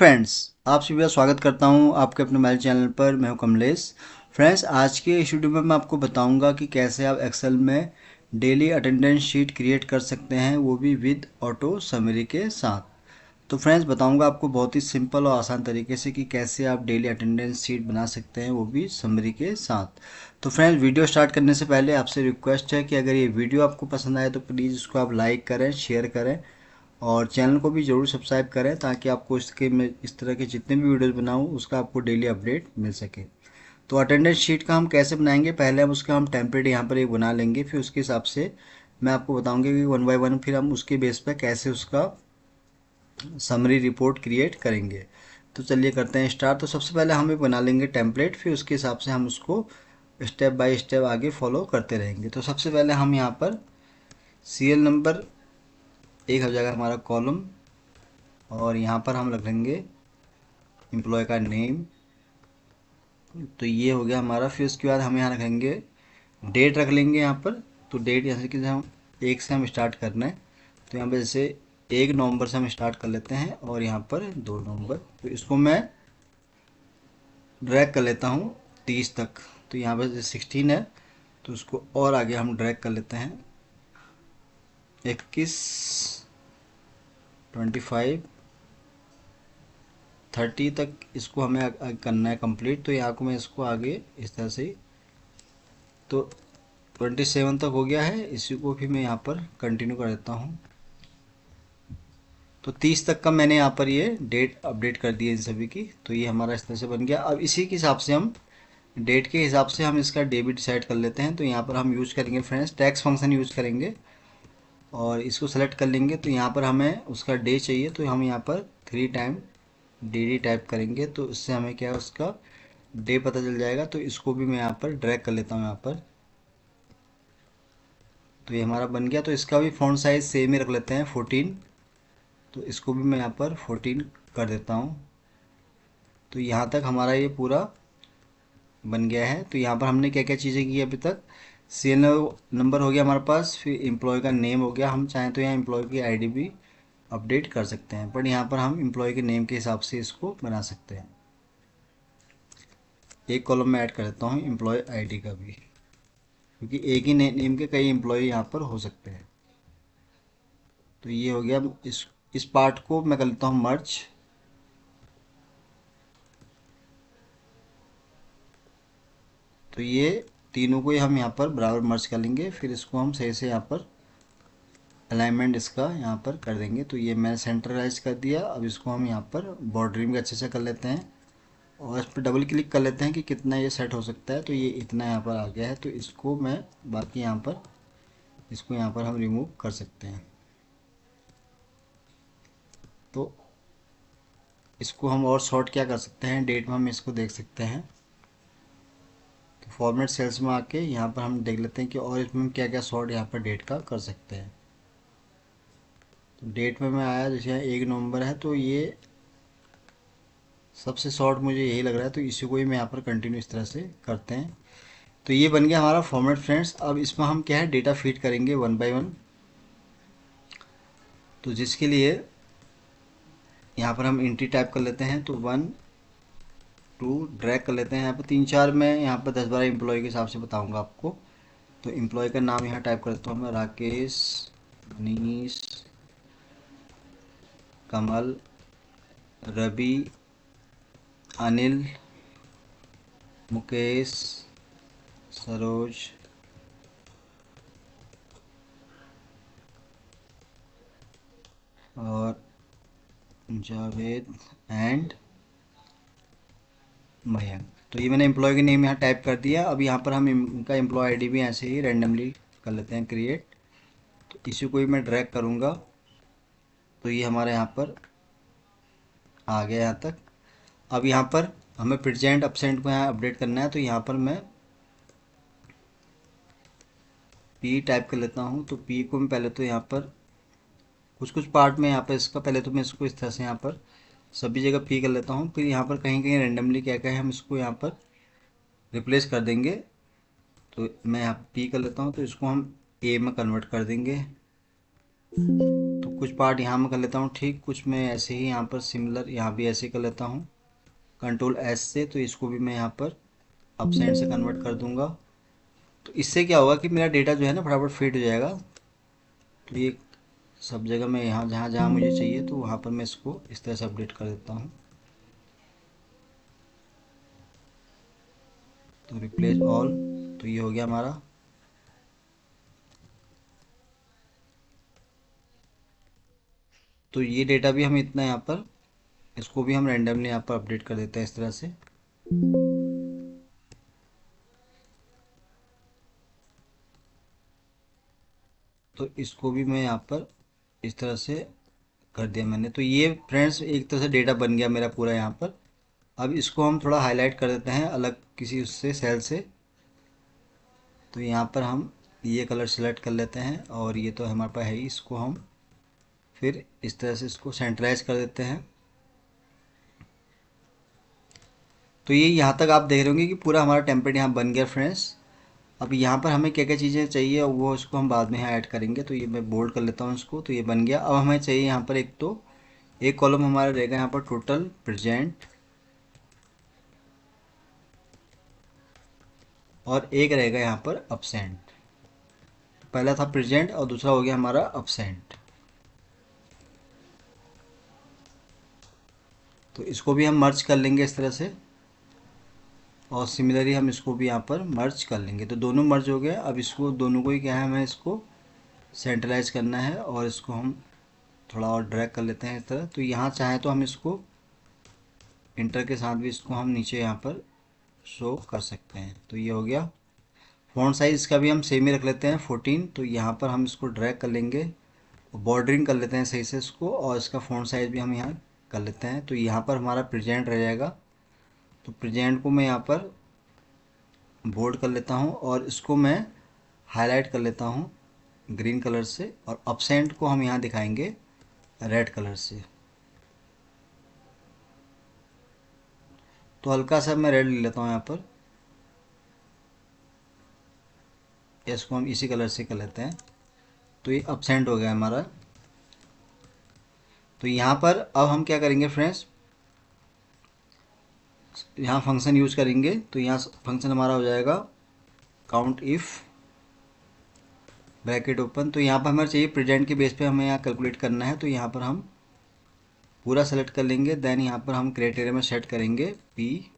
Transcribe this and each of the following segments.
Friends, आप सभी का स्वागत करता हूं आपके अपने मोबाइल चैनल पर। मैं हूं कमलेश। फ्रेंड्स, आज के इस वीडियो में मैं आपको बताऊंगा कि कैसे आप एक्सेल में डेली अटेंडेंस शीट क्रिएट कर सकते हैं, वो भी विद ऑटो समरी के साथ। तो फ्रेंड्स, बताऊंगा आपको बहुत ही सिंपल और आसान तरीके से कि कैसे आप डेली अटेंडेंस शीट बना सकते हैं, वो भी समरी के साथ। तो फ्रेंड्स, वीडियो स्टार्ट करने से पहले आपसे रिक्वेस्ट है कि अगर ये वीडियो आपको पसंद आए तो प्लीज़ इसको आप लाइक करें, शेयर करें और चैनल को भी ज़रूर सब्सक्राइब करें, ताकि आपको इसके मैं इस तरह के जितने भी वीडियोस बनाऊं उसका आपको डेली अपडेट मिल सके। तो अटेंडेंस शीट का हम कैसे बनाएंगे, पहले हम टेम्पलेट यहाँ पर एक बना लेंगे, फिर उसके हिसाब से मैं आपको बताऊंगा कि वन बाय वन फिर हम उसके बेस पर कैसे उसका समरी रिपोर्ट क्रिएट करेंगे। तो चलिए करते हैं स्टार्ट। तो सबसे पहले हम एक बना लेंगे टेम्पलेट, फिर उसके हिसाब से हम उसको स्टेप बाय स्टेप आगे फॉलो करते रहेंगे। तो सबसे पहले हम यहाँ पर सीरियल नंबर एक हो जाएगा हमारा कॉलम, और यहाँ पर हम रख लेंगे एम्प्लॉय का नेम। तो ये हो गया हमारा। फिर उसके बाद हम यहाँ रखेंगे डेट, रख लेंगे यहाँ पर। तो डेट जैसे कि हम एक से हम स्टार्ट करना है, तो यहाँ पर जैसे 1 नवंबर से हम स्टार्ट कर लेते हैं और यहाँ पर 2 नवंबर। तो इसको मैं ड्रैग कर लेता हूँ 30 तक। तो यहाँ पर जैसे 16 है तो उसको और आगे हम ड्रैग कर लेते हैं 21, 25, 30 तक इसको हमें करना है कंप्लीट। तो यहाँ को मैं इसको आगे इस तरह से, तो 27 तक हो गया है, इसी को भी मैं यहाँ पर कंटिन्यू कर देता हूँ। तो 30 तक का मैंने यहाँ पर ये डेट अपडेट कर दी है इन सभी की। तो ये हमारा इस तरह से बन गया। अब इसी के हिसाब से हम डेट के हिसाब से हम इसका डे भी डिसाइड कर लेते हैं। तो यहाँ पर हम यूज करेंगे फ्रेंड्स टैक्स फंक्शन यूज करेंगे और इसको सेलेक्ट कर लेंगे। तो यहाँ पर हमें उसका डे चाहिए, तो हम यहाँ पर 3 टाइम डी टाइप करेंगे, तो इससे हमें क्या है उसका डे पता चल जाएगा। तो इसको भी मैं यहाँ पर ड्रैग कर लेता हूँ यहाँ पर। तो ये हमारा बन गया। तो इसका भी फॉन्ट साइज सेम ही रख लेते हैं 14। तो इसको भी मैं यहाँ पर 14 कर देता हूँ। तो यहाँ तक हमारा ये पूरा बन गया है। तो यहाँ पर हमने क्या क्या चीज़ें की अभी तक, सीएल नंबर हो गया हमारे पास, फिर एम्प्लॉय का नेम हो गया। हम चाहें तो यहाँ एम्प्लॉय की आईडी भी अपडेट कर सकते हैं, बट यहाँ पर हम एम्प्लॉय के नेम के हिसाब से इसको बना सकते हैं। एक कॉलम में ऐड कर देता हूँ एम्प्लॉय आईडी का भी, क्योंकि एक ही नेम के कई एम्प्लॉय यहाँ पर हो सकते हैं। तो ये हो गया। इस पार्ट को मैं कर लेता हूँ मर्ज। तो ये तीनों को ही हम यहाँ पर बराबर मर्ज कर लेंगे, फिर इसको हम सही से यहाँ पर अलाइनमेंट इसका यहाँ पर कर देंगे। तो ये मैंने सेंट्रलाइज कर दिया। अब इसको हम यहाँ पर बॉर्डरिंग भी अच्छे से कर लेते हैं और इस पर डबल क्लिक कर लेते हैं कि कितना ये सेट हो सकता है। तो ये इतना यहाँ पर आ गया है। तो इसको मैं बाकी यहाँ पर इसको यहाँ पर हम रिमूव कर सकते हैं। तो इसको हम और शॉर्ट क्या कर सकते हैं, डेट में हम इसको देख सकते हैं। तो फॉर्मेट सेल्स में आके यहाँ पर हम देख लेते हैं कि और इसमें हम क्या क्या शॉर्ट यहाँ पर डेट का कर सकते हैं। तो डेट में मैं आया, जैसे 1 नवंबर है, तो ये सबसे शॉर्ट मुझे यही लग रहा है। तो इसी को ही मैं यहाँ पर कंटिन्यू इस तरह से करते हैं। तो ये बन गया हमारा फॉर्मेट फ्रेंड्स। अब इसमें हम क्या है डेटा फीड करेंगे वन बाय वन। तो जिसके लिए यहाँ पर हम एंट्री टाइप कर लेते हैं। तो 1, 2 ड्रैग कर लेते हैं। यहाँ पर 3, 4 में यहाँ पर 10-12 एम्प्लॉय के हिसाब से बताऊँगा आपको। तो एम्प्लॉय का नाम यहाँ टाइप करता हूँ मैं, राकेश, मनीष, कमल, रवि, अनिल, मुकेश, सरोज, और जावेद एंड मयंक। तो ये मैंने एम्प्लॉय के नेम यहाँ टाइप कर दिया। अब यहाँ पर हम इनका एम्प्लॉय आईडी भी ऐसे ही रैंडमली कर लेते हैं क्रिएट। तो इसी को ही मैं ड्रैग करूँगा। तो ये हमारे यहाँ पर आ गया यहाँ तक। अब यहाँ पर हमें प्रेजेंट अपसेंट को यहाँ अपडेट करना है। तो यहाँ पर मैं पी टाइप कर लेता हूँ। तो पी को मैं पहले तो यहाँ पर कुछ कुछ पार्ट में यहाँ पर इसका, पहले तो मैं इसको इस तरह से यहाँ पर सभी जगह पी कर लेता हूँ। फिर यहाँ पर कहीं कहीं रेंडमली क्या क्या है हम इसको यहाँ पर रिप्लेस कर देंगे। तो मैं यहाँ पी कर लेता हूँ। तो इसको हम ए में कन्वर्ट कर देंगे। तो कुछ पार्ट यहाँ में कर लेता हूँ ठीक, कुछ मैं ऐसे ही यहाँ पर सिमिलर यहाँ भी ऐसे ही कर लेता हूँ कंट्रोल एस से। तो इसको भी मैं यहाँ पर अपसेंट से कन्वर्ट कर दूंगा। तो इससे क्या होगा कि मेरा डेटा जो है ना फटाफट फिट हो जाएगा। तो ये सब जगह मैं यहाँ जहाँ जहाँ मुझे चाहिए तो वहाँ पर मैं इसको इस तरह से अपडेट कर देता हूँ। तो रिप्लेस ऑल, तो ये हो गया हमारा। तो ये डेटा भी हम इतना यहाँ पर, इसको भी हम रैंडमली यहाँ पर अपडेट कर देते हैं इस तरह से। तो इसको भी मैं यहाँ पर इस तरह से कर दिया मैंने। तो ये फ्रेंड्स एक तरह से डेटा बन गया मेरा पूरा यहाँ पर। अब इसको हम थोड़ा हाईलाइट कर देते हैं अलग किसी उससे सेल से। तो यहाँ पर हम ये कलर सेलेक्ट कर लेते हैं और ये तो हमारे पास है ही, इसको हम फिर इस तरह से इसको सेंट्रलाइज कर देते हैं। तो ये यहाँ तक आप देख रहे होंगे कि पूरा हमारा टेम्पलेट यहाँ बन गया फ्रेंड्स। अब यहाँ पर हमें क्या क्या चीज़ें चाहिए और वो उसको हम बाद में यहाँ ऐड करेंगे। तो ये मैं बोल्ड कर लेता हूँ इसको। तो ये बन गया। अब हमें चाहिए यहाँ पर एक, तो एक कॉलम हमारा रहेगा यहाँ पर टोटल प्रेजेंट, और एक रहेगा यहाँ पर अपसेंट। पहला था प्रेजेंट और दूसरा हो गया हमारा अपसेंट। तो इसको भी हम मर्ज कर लेंगे इस तरह से, और सिमिलरली हम इसको भी यहाँ पर मर्ज कर लेंगे। तो दोनों मर्ज हो गए। अब इसको दोनों को ही क्या है, हमें इसको सेंट्रलाइज करना है और इसको हम थोड़ा और ड्रैग कर लेते हैं इस तरह। तो यहाँ चाहे तो हम इसको इंटर के साथ भी इसको हम नीचे यहाँ पर शो कर सकते हैं। तो ये हो गया। फॉन्ट साइज इसका भी हम सेम ही रख लेते हैं 14। तो यहाँ पर हम इसको ड्रैग कर लेंगे, बॉर्डरिंग कर लेते हैं सही से इसको, और इसका फॉन्ट साइज भी हम यहाँ कर लेते हैं। तो यहाँ पर हमारा प्रेजेंट रह जाएगा। तो प्रेजेंट को मैं यहाँ पर बोल्ड कर लेता हूँ और इसको मैं हाईलाइट कर लेता हूँ ग्रीन कलर से, और अपसेंट को हम यहाँ दिखाएंगे रेड कलर से। तो हल्का सा मैं रेड ले लेता हूँ यहाँ पर, इसको हम इसी कलर से कर लेते हैं। तो ये अपसेंट हो गया हमारा। तो यहाँ पर अब हम क्या करेंगे फ्रेंड्स, यहाँ फंक्शन यूज करेंगे। तो यहाँ फंक्शन हमारा हो जाएगा काउंट इफ़ ब्रैकेट ओपन। तो यहाँ पर हमें चाहिए प्रेजेंट के बेस पे हमें यहाँ कैलकुलेट करना है। तो यहाँ पर हम पूरा सेलेक्ट कर लेंगे, देन यहाँ पर हम क्राइटेरिया में सेट करेंगे पी,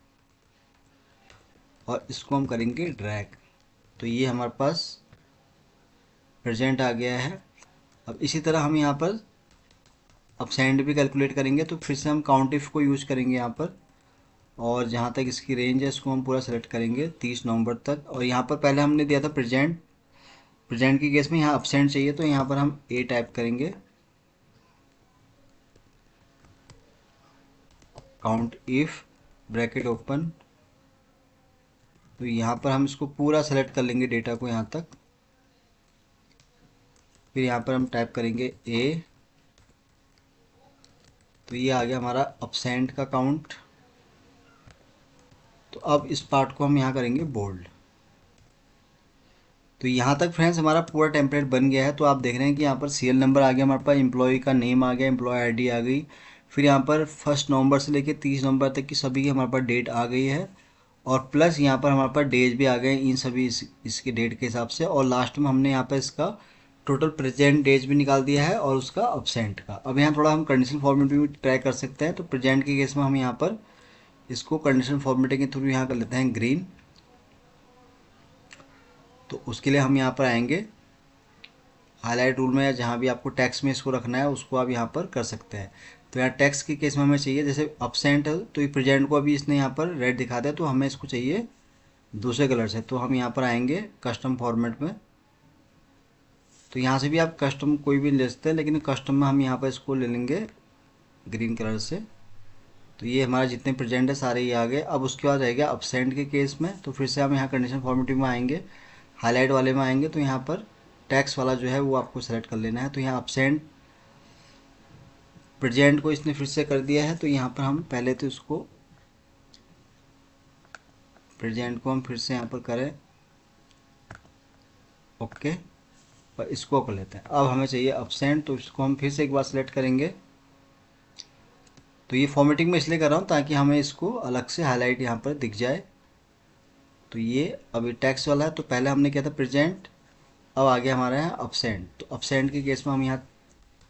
और इसको हम करेंगे ड्रैग। तो ये हमारे पास प्रेजेंट आ गया है। अब इसी तरह हम यहाँ पर अपसेंट भी कैलकुलेट करेंगे। तो फिर से हम काउंट इफ को यूज़ करेंगे यहाँ पर, और जहाँ तक इसकी रेंज है इसको हम पूरा सेलेक्ट करेंगे 30 नवंबर तक। और यहाँ पर पहले हमने दिया था प्रेजेंट, प्रेजेंट के केस में यहाँ अपसेंट चाहिए। तो यहाँ पर हम ए टाइप करेंगे, काउंट इफ ब्रैकेट ओपन। तो यहाँ पर हम इसको पूरा सेलेक्ट कर लेंगे डेटा को यहाँ तक। फिर यहाँ पर हम टाइप करेंगे ए। तो ये आ गया हमारा अपसेंट का काउंट। तो अब इस पार्ट को हम यहाँ करेंगे बोल्ड। तो यहाँ तक फ्रेंड्स हमारा पूरा टेम्पलेट बन गया है। तो आप देख रहे हैं कि यहाँ पर सीरियल नंबर आ गया हमारे पास, एम्प्लॉय का नेम आ गया, एम्प्लॉय आईडी आ गई, फिर यहाँ पर 1 नवंबर से लेकर 30 नवंबर तक की सभी की हमारे पास डेट आ गई है, और प्लस यहाँ पर हमारे पास डेज भी आ गए इन सभी इसके डेट के हिसाब से। और लास्ट में हमने यहाँ पर इसका टोटल प्रेजेंट डेज भी निकाल दिया है और उसका अपसेंट का। अब यहाँ थोड़ा हम कंडीशनल फॉर्मेट भी ट्राई कर सकते हैं। तो प्रेजेंट के केस में हम यहाँ पर इसको कंडीशनल फॉर्मेटिंग के थ्रू यहाँ कर लेते हैं ग्रीन। तो उसके लिए हम यहाँ पर आएंगे हाईलाइट रूल में, या जहाँ भी आपको टेक्स्ट में इसको रखना है उसको आप यहाँ पर कर सकते हैं। तो यहाँ टेक्स्ट के केस में हमें चाहिए, जैसे अपसेंट है तो ये प्रेजेंट को अभी इसने यहाँ पर रेड दिखा दिया, तो हमें इसको चाहिए दूसरे कलर से। तो हम यहाँ पर आएंगे कस्टम फॉर्मेट में। तो यहाँ से भी आप कस्टम कोई भी ले सकते हैं, लेकिन कस्टम में हम यहाँ पर इसको ले लेंगे ग्रीन कलर से। तो ये हमारा जितने प्रेजेंट है सारे ये आ गए। अब उसके बाद रहेगा अपसेंट के केस में। तो फिर से हम यहाँ कंडीशन फॉर्मेटिंग में आएंगे, हाईलाइट वाले में आएंगे। तो यहाँ पर टैक्स वाला जो है वो आपको सेलेक्ट कर लेना है। तो यहाँ अपसेंट प्रेजेंट को इसने फिर से कर दिया है। तो यहाँ पर हम पहले तो इसको प्रेजेंट को हम फिर से यहाँ पर करें ओके। और इसको कर लेते हैं। अब हमें चाहिए एब्सेंट, तो इसको हम फिर से एक बार सेलेक्ट करेंगे। तो ये फॉर्मेटिंग में इसलिए कर रहा हूँ ताकि हमें इसको अलग से हाईलाइट यहाँ पर दिख जाए। तो ये अभी टैक्स वाला है, तो पहले हमने किया था प्रेजेंट, अब आगे हमारा है एब्सेंट। तो एब्सेंट के केस में हम यहाँ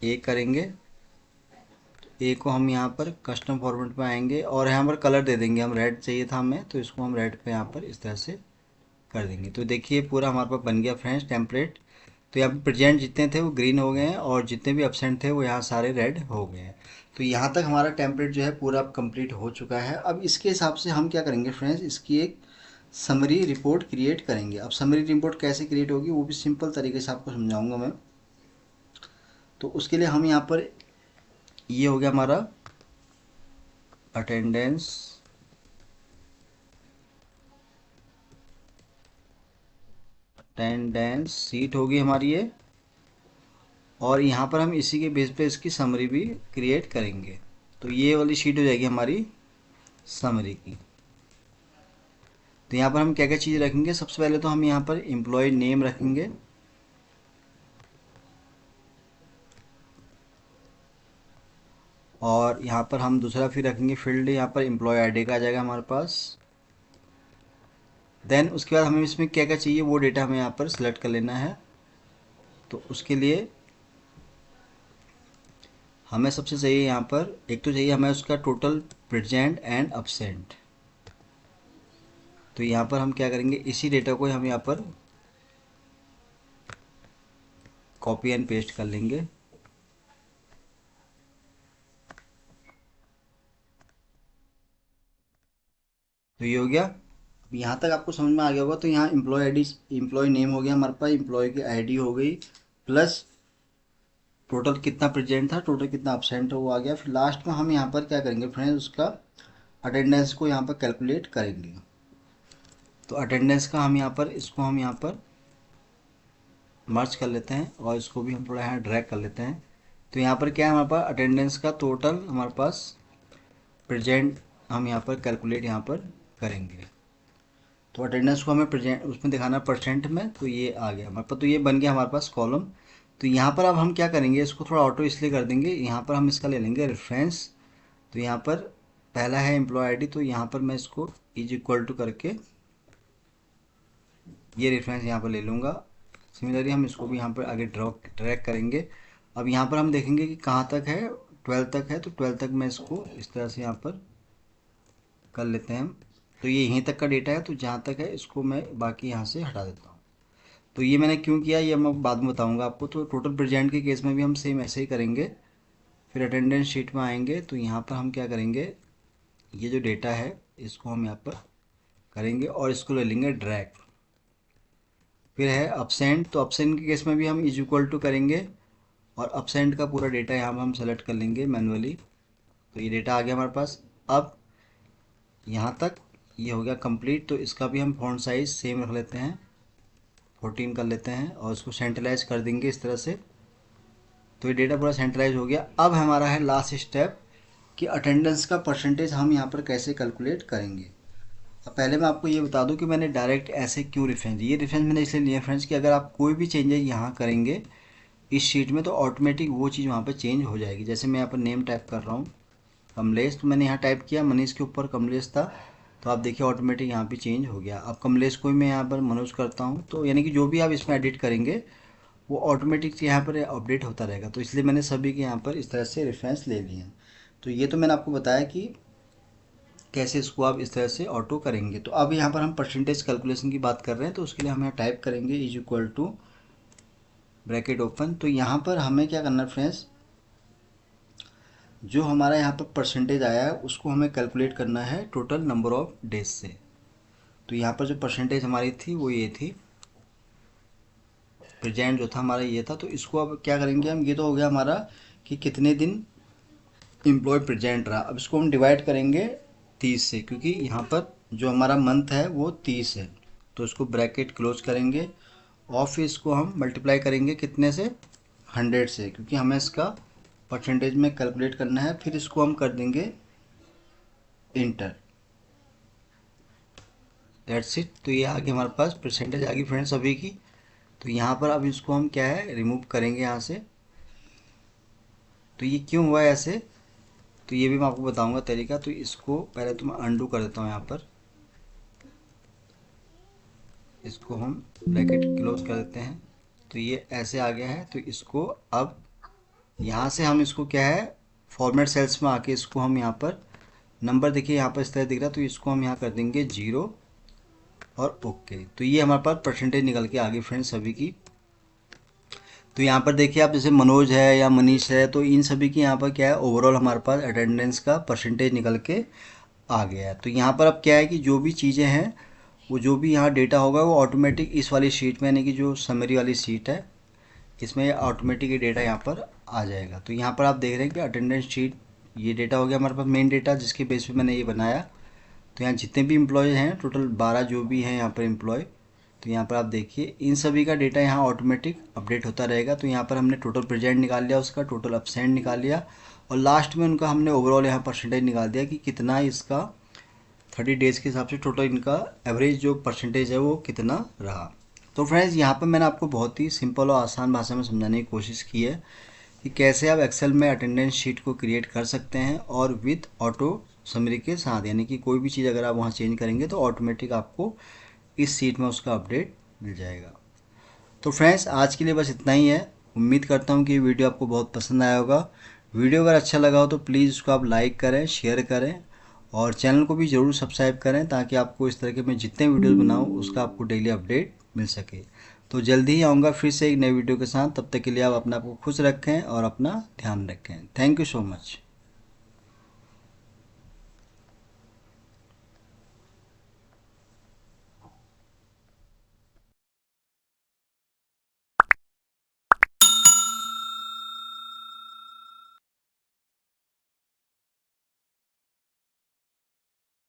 ए करेंगे। ए को हम यहाँ पर कस्टम फॉर्मेट में आएंगे और यहाँ पर कलर दे देंगे, हम रेड चाहिए था हमें, तो इसको हम रेड पे यहाँ पर इस तरह से कर देंगे। तो देखिए पूरा हमारे पास बन गया फ्रेंड्स टेम्पलेट। तो यहाँ पे प्रेजेंट जितने थे वो ग्रीन हो गए हैं और जितने भी एब्सेंट थे वो यहाँ सारे रेड हो गए हैं। तो यहाँ तक हमारा टेम्पलेट जो है पूरा कंप्लीट हो चुका है। अब इसके हिसाब से हम क्या करेंगे फ्रेंड्स, इसकी एक समरी रिपोर्ट क्रिएट करेंगे। अब समरी रिपोर्ट कैसे क्रिएट होगी वो भी सिंपल तरीके से आपको समझाऊंगा मैं। तो उसके लिए हम यहाँ पर, ये हो गया हमारा अटेंडेंस, अटेंडेंस सीट होगी हमारी ये, और यहाँ पर हम इसी के बेस पे इसकी समरी भी क्रिएट करेंगे। तो ये वाली शीट हो जाएगी हमारी समरी की। तो यहाँ पर हम क्या क्या चीज़ रखेंगे, सबसे पहले तो हम यहाँ पर एम्प्लॉय नेम रखेंगे, और यहाँ पर हम दूसरा फिर रखेंगे फील्ड, यहाँ पर एम्प्लॉय आईडी का आ जाएगा हमारे पास। देन उसके बाद हमें इसमें क्या क्या चाहिए वो डेटा हमें यहाँ पर सिलेक्ट कर लेना है। तो उसके लिए हमें सबसे चाहिए यहाँ पर, एक तो चाहिए हमें उसका टोटल प्रेजेंट एंड एब्सेंट। तो यहाँ पर हम क्या करेंगे, इसी डेटा को हम यहाँ पर कॉपी एंड पेस्ट कर लेंगे। तो ये हो गया। यहाँ तक आपको समझ में आ गया होगा। तो यहाँ एम्प्लॉय आईडी, एम्प्लॉय नेम हो गया हमारे पास, एम्प्लॉय की आईडी हो गई, प्लस टोटल कितना प्रेजेंट था, टोटल कितना एब्सेंट है वो आ गया। फिर लास्ट में हम यहाँ पर क्या करेंगे फ्रेंड्स, उसका अटेंडेंस को यहाँ पर कैलकुलेट करेंगे। तो अटेंडेंस का हम यहाँ पर, इसको हम यहाँ पर मर्ज कर लेते हैं और इसको भी हम थोड़ा यहाँ ड्रैग कर लेते हैं। तो यहाँ पर क्या है, हमारे पास अटेंडेंस का टोटल हमारे पास प्रेजेंट हम यहाँ पर कैलकुलेट यहाँ पर करेंगे। तो अटेंडेंस को हमें प्रेजेंट उसमें दिखाना परसेंट में, तो ये आ गया हमारे पास। तो ये बन गया हमारे पास कॉलम। तो यहाँ पर अब हम क्या करेंगे, इसको थोड़ा ऑटो इसलिए कर देंगे, यहाँ पर हम इसका ले लेंगे रेफरेंस। तो यहाँ पर पहला है एम्प्लॉय आईडी, तो यहाँ पर मैं इसको इज इक्वल टू करके ये रेफरेंस यहाँ पर ले लूँगा। सिमिलरली हम इसको भी यहाँ पर आगे ड्रैग करेंगे। अब यहाँ पर हम देखेंगे कि कहाँ तक है, 12 तक है, तो 12 तक मैं इसको इस तरह से यहाँ पर कर लेते हैं हम। तो ये यहीं तक का डेटा है, तो जहाँ तक है इसको मैं बाकी यहाँ से हटा देता हूँ। तो ये मैंने क्यों किया ये मैं बाद में बताऊँगा आपको। तो टोटल प्रेजेंट के केस में भी हम सेम ऐसे ही करेंगे। फिर अटेंडेंस शीट में आएंगे, तो यहाँ पर हम क्या करेंगे, ये जो डेटा है इसको हम यहाँ पर करेंगे और इसको ले लेंगे ड्रैग। फिर है अपसेंट, तो अपसेंट के केस में भी हम इज इक्वल टू करेंगे और अपसेंट का पूरा डेटा यहाँ पर हम सेलेक्ट कर लेंगे मैनुअली। तो ये डेटा आ गया हमारे पास। अब यहाँ तक ये हो गया कंप्लीट। तो इसका भी हम फॉन्ट साइज सेम रख लेते हैं, 14 कर लेते हैं और इसको सेंट्रलाइज कर देंगे इस तरह से। तो ये डेटा पूरा सेंट्रलाइज हो गया। अब हमारा है लास्ट स्टेप कि अटेंडेंस का परसेंटेज हम यहाँ पर कैसे कैलकुलेट करेंगे। अब पहले मैं आपको ये बता दूं कि मैंने डायरेक्ट ऐसे क्यों रेफरेंस, ये रेफरेंस मैंने इसलिए लिया फ्रेंड्स कि अगर आप कोई भी चेंजेस यहाँ करेंगे इस शीट में तो ऑटोमेटिक वो चीज़ वहाँ पर चेंज हो जाएगी। जैसे मैं यहाँ पर नेम टाइप कर रहा हूँ कमलेश, तो मैंने यहाँ टाइप किया, मनीष के ऊपर कमलेश था, तो आप देखिए ऑटोमेटिक यहाँ पे चेंज हो गया। अब कमलेश को मैं यहाँ पर मनोज करता हूँ, तो यानी कि जो भी आप इसमें एडिट करेंगे वो ऑटोमेटिक यहाँ पर अपडेट होता रहेगा। तो इसलिए मैंने सभी के यहाँ पर इस तरह से रेफरेंस ले लिए हैं। तो ये तो मैंने आपको बताया कि कैसे इसको आप इस तरह से ऑटो करेंगे। तो अब यहाँ पर हम परसेंटेज कैलकुलेशन की बात कर रहे हैं, तो उसके लिए हम यहाँ टाइप करेंगे is equal to bracket open. तो यहाँ पर हमें क्या करना है फ्रेंड्स, जो हमारा यहाँ पर परसेंटेज आया है उसको हमें कैलकुलेट करना है टोटल नंबर ऑफ डेज से। तो यहाँ पर जो परसेंटेज हमारी थी वो ये थी, प्रेजेंट जो था हमारा ये था। तो इसको अब क्या करेंगे हम, ये तो हो गया हमारा कि कितने दिन एम्प्लॉय प्रेजेंट रहा। अब इसको हम डिवाइड करेंगे 30 से, क्योंकि यहाँ पर जो हमारा मंथ है वो 30 है। तो इसको ब्रैकेट क्लोज करेंगे और फिर इसको हम मल्टीप्लाई करेंगे कितने से, 100 से, क्योंकि हमें इसका परसेंटेज में कैलकुलेट करना है। फिर इसको हम कर देंगे इंटर, दैट्स इट। तो ये आ गई हमारे पास परसेंटेज आ गई फ्रेंड्स अभी की। तो यहाँ पर अब इसको हम क्या है रिमूव करेंगे यहाँ से। तो ये क्यों हुआ है ऐसे, तो ये भी मैं आपको बताऊंगा तरीका। तो इसको पहले तो मैं अंडू कर देता हूँ यहाँ पर, इसको हम ब्रैकेट क्लोज कर देते हैं। तो ये ऐसे आ गया है। तो इसको अब यहाँ से हम इसको क्या है फॉर्मेट सेल्स में आके इसको हम यहाँ पर नंबर देखिए यहाँ पर इस तरह दिख रहा है, तो इसको हम यहाँ कर देंगे 0 और ओके। तो ये हमारे पास परसेंटेज निकल के आ गई फ्रेंड्स सभी की। तो यहाँ पर देखिए आप जैसे मनोज है या मनीष है, तो इन सभी की यहाँ पर क्या है ओवरऑल हमारे पास अटेंडेंस का परसेंटेज निकल के आ गया है। तो यहाँ पर अब क्या है कि जो भी चीज़ें हैं वो जो भी यहाँ डेटा होगा वो ऑटोमेटिक इस वाली शीट में, यानी कि जो समरी वाली शीट है इसमें ऑटोमेटिक ये डेटा यहाँ पर आ जाएगा। तो यहाँ पर आप देख रहे हैं कि अटेंडेंस शीट ये डेटा हो गया हमारे पास मेन डेटा, जिसके बेस पे मैंने ये बनाया। तो यहाँ जितने भी एम्प्लॉय हैं टोटल 12 जो भी हैं यहाँ पर एम्प्लॉय, तो यहाँ पर आप देखिए इन सभी का डेटा यहाँ ऑटोमेटिक अपडेट होता रहेगा। तो यहाँ पर हमने टोटल प्रेजेंट निकाल लिया, उसका टोटल अब्सेंट निकाल लिया, और लास्ट में उनका हमने ओवरऑल यहाँ परसेंटेज निकाल दिया कि कितना इसका 30 डेज़ के हिसाब से टोटल इनका एवरेज जो परसेंटेज है वो कितना रहा। तो फ्रेंड्स यहाँ पर मैंने आपको बहुत ही सिंपल और आसान भाषा में समझाने की कोशिश की है कि कैसे आप एक्सेल में अटेंडेंस शीट को क्रिएट कर सकते हैं और विद ऑटो समरी के साथ, यानी कि कोई भी चीज़ अगर आप वहाँ चेंज करेंगे तो ऑटोमेटिक आपको इस शीट में उसका अपडेट मिल जाएगा। तो फ्रेंड्स आज के लिए बस इतना ही है। उम्मीद करता हूँ कि ये वीडियो आपको बहुत पसंद आया होगा। वीडियो अगर अच्छा लगा हो तो प्लीज़ उसको आप लाइक करें, शेयर करें और चैनल को भी ज़रूर सब्सक्राइब करें, ताकि आपको इस तरह के मैं जितने वीडियोज़ बनाऊँ उसका आपको डेली अपडेट मिल सके। तो जल्दी ही आऊँगा फिर से एक नए वीडियो के साथ। तब तक के लिए आप अपने आप को खुश रखें और अपना ध्यान रखें। Thank you so much.